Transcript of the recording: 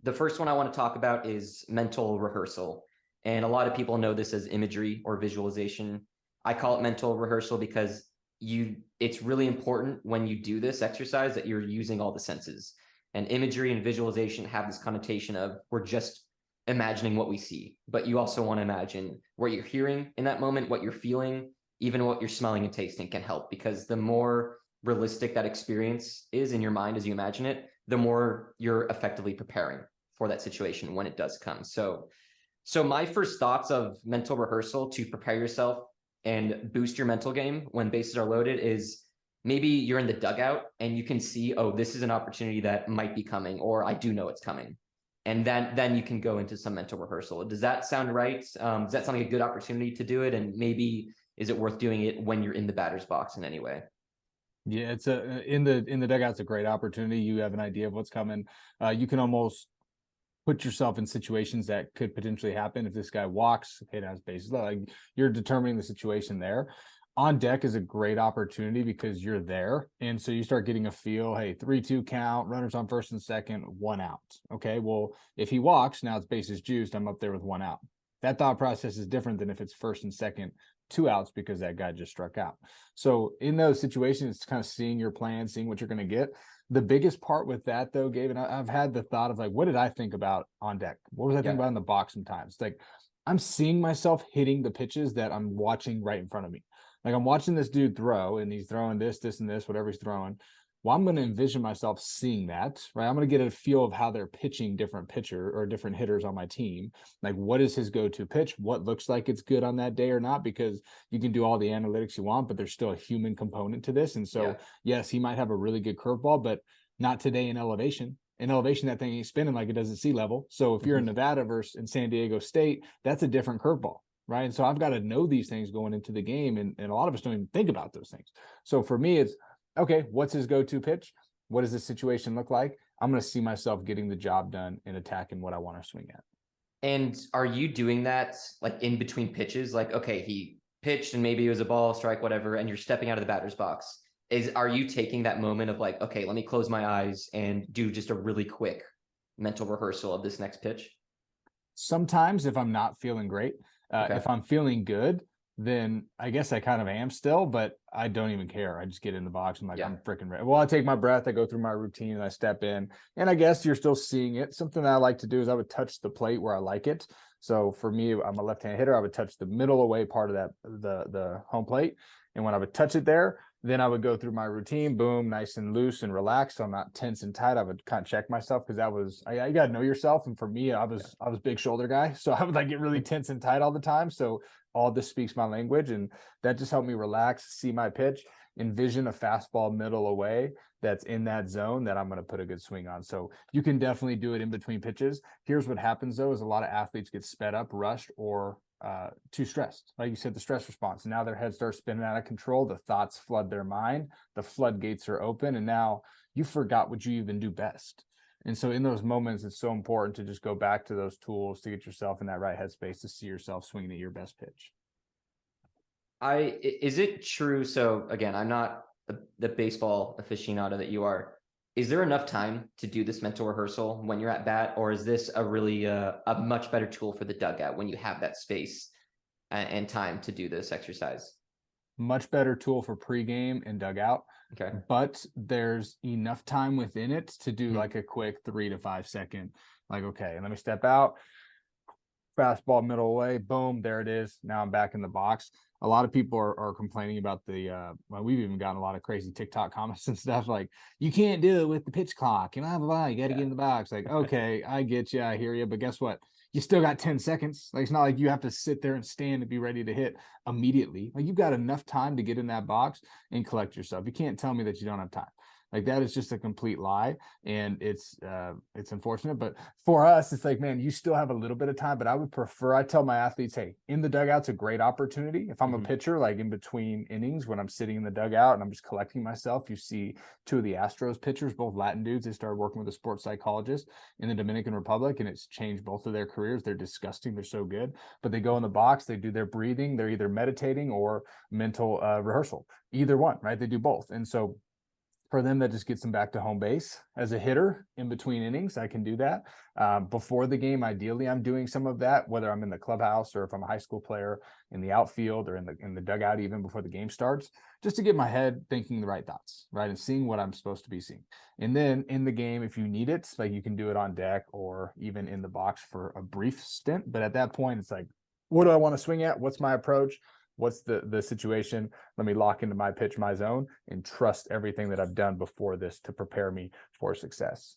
The first one I want to talk about is mental rehearsal. And a lot of people know this as imagery or visualization. I call it mental rehearsal because it's really important when you do this exercise that you're using all the senses. And imagery and visualization have this connotation of we're just imagining what we see, but you also want to imagine what you're hearing in that moment, what you're feeling, even what you're smelling and tasting can help, because the more realistic that experience is in your mind as you imagine it, the more you're effectively preparing for that situation when it does come. So my first thoughts of mental rehearsal to prepare yourself and boost your mental game when bases are loaded is maybe you're in the dugout and you can see, oh, this is an opportunity that might be coming, or I do know it's coming. And then you can go into some mental rehearsal. Does that sound right? Does that sound like a good opportunity to do it? And maybe is it worth doing it when you're in the batter's box in any way? Yeah, it's in the dugout's a great opportunity. You have an idea of what's coming. You can almost put yourself in situations that could potentially happen if this guy walks, okay, now his bases like you're determining the situation there. On deck is a great opportunity because you're there, and so you start getting a feel. Hey, 3-2 count, runners on first and second, 1 out. Okay, well, if he walks, now it's bases juiced. I'm up there with 1 out. That thought process is different than if it's first and second, 2 outs because that guy just struck out. So in those situations, it's kind of seeing your plan, seeing what you're going to get. The biggest part with that, though, Gabe, and I've had the thought of like, what did I think about on deck? What was I thinking Yeah. about in the box sometimes? It's like I'm seeing myself hitting the pitches that I'm watching right in front of me. Like I'm watching this dude throw, and he's throwing this, this, and this, whatever he's throwing. Well, I'm going to envision myself seeing that, right? I'm going to get a feel of how they're pitching different pitcher or different hitters on my team. Like, what is his go-to pitch? What looks like it's good on that day or not? Because you can do all the analytics you want, but there's still a human component to this. And Yeah. so, yes, he might have a really good curveball, but not today in elevation. In elevation, that thing ain't spinning like it does at sea level. So if you're in Mm-hmm. Nevada versus in San Diego State, that's a different curveball, right? And so I've got to know these things going into the game, and a lot of us don't even think about those things. So for me, it's okay, what's his go-to pitch? What does the situation look like? I'm going to see myself getting the job done and attacking what I want to swing at. And are you doing that like in between pitches? Like, okay, he pitched and maybe it was a ball, strike, whatever, and you're stepping out of the batter's box. Are you taking that moment of like, okay, let me close my eyes and do just a really quick mental rehearsal of this next pitch? Sometimes if I'm not feeling great, Okay. if I'm feeling good, then I guess I kind of am still, but I don't even care. I just get in the box. I'm like, Yeah. I'm freaking ready. Well, I take my breath, I go through my routine, and I step in. And I guess you're still seeing it. Something that I like to do is I would touch the plate where I like it. So for me, I'm a left-hand hitter. I would touch the middle away part of that the home plate. And when I would touch it there, then I would go through my routine, boom, nice and loose and relaxed. So I'm not tense and tight. I would kind of check myself because that was I got to know yourself. And for me, I was big shoulder guy, so I would like get really tense and tight all the time. So all this speaks my language, and that just helped me relax, see my pitch, envision a fastball middle away that's in that zone that I'm going to put a good swing on. So you can definitely do it in between pitches. Here's what happens though: is a lot of athletes get sped up, rushed, or too stressed. Like you said, the stress response. Now their head starts spinning out of control. The thoughts flood their mind. The floodgates are open, and now you forgot what you even do best. And so in those moments, it's so important to just go back to those tools to get yourself in that right headspace to see yourself swinging at your best pitch. Is it true? So again, I'm not the baseball aficionado that you are. Is there enough time to do this mental rehearsal when you're at bat, or is this a really a much better tool for the dugout when you have that space and time to do this exercise? Much better tool for pregame and dugout, Okay. but there's enough time within it to do Mhm. like a quick 3 to 5 second, like, okay, let me step out, fastball middle away, boom, there it is. Now I'm back in the box. A lot of people are complaining about well, we've even gotten a lot of crazy TikTok comments and stuff like, you can't do it with the pitch clock and blah, blah, blah. You got to Yeah. get in the box. Like, okay, I get you. I hear you. But guess what? You still got 10 seconds. Like, it's not like you have to sit there and stand and be ready to hit immediately. Like, you've got enough time to get in that box and collect yourself. You can't tell me that you don't have time. Like that is just a complete lie, and it's unfortunate. But for us, it's like, man, you still have a little bit of time. But I would prefer. I tell my athletes, hey, in the dugout's a great opportunity. If I'm a Mhm. pitcher, like in between innings, when I'm sitting in the dugout and I'm just collecting myself, you see two of the Astros pitchers, both Latin dudes. They started working with a sports psychologist in the Dominican Republic, and it's changed both of their careers. They're disgusting. They're so good. But they go in the box. They do their breathing. They're either meditating or mental rehearsal. Either one, right? They do both, and so For them, that just gets them back to home base. As a hitter in between innings, I can do that. Before the game, ideally, I'm doing some of that, whether I'm in the clubhouse or if I'm a high school player in the outfield or in the dugout, even before the game starts, just to get my head thinking the right thoughts, right, and seeing what I'm supposed to be seeing. And then in the game, if you need it, like you can do it on deck or even in the box for a brief stint. But at that point, it's like, what do I want to swing at? What's my approach? What's the situation? Let me lock into my pitch, my zone, and trust everything that I've done before this to prepare me for success.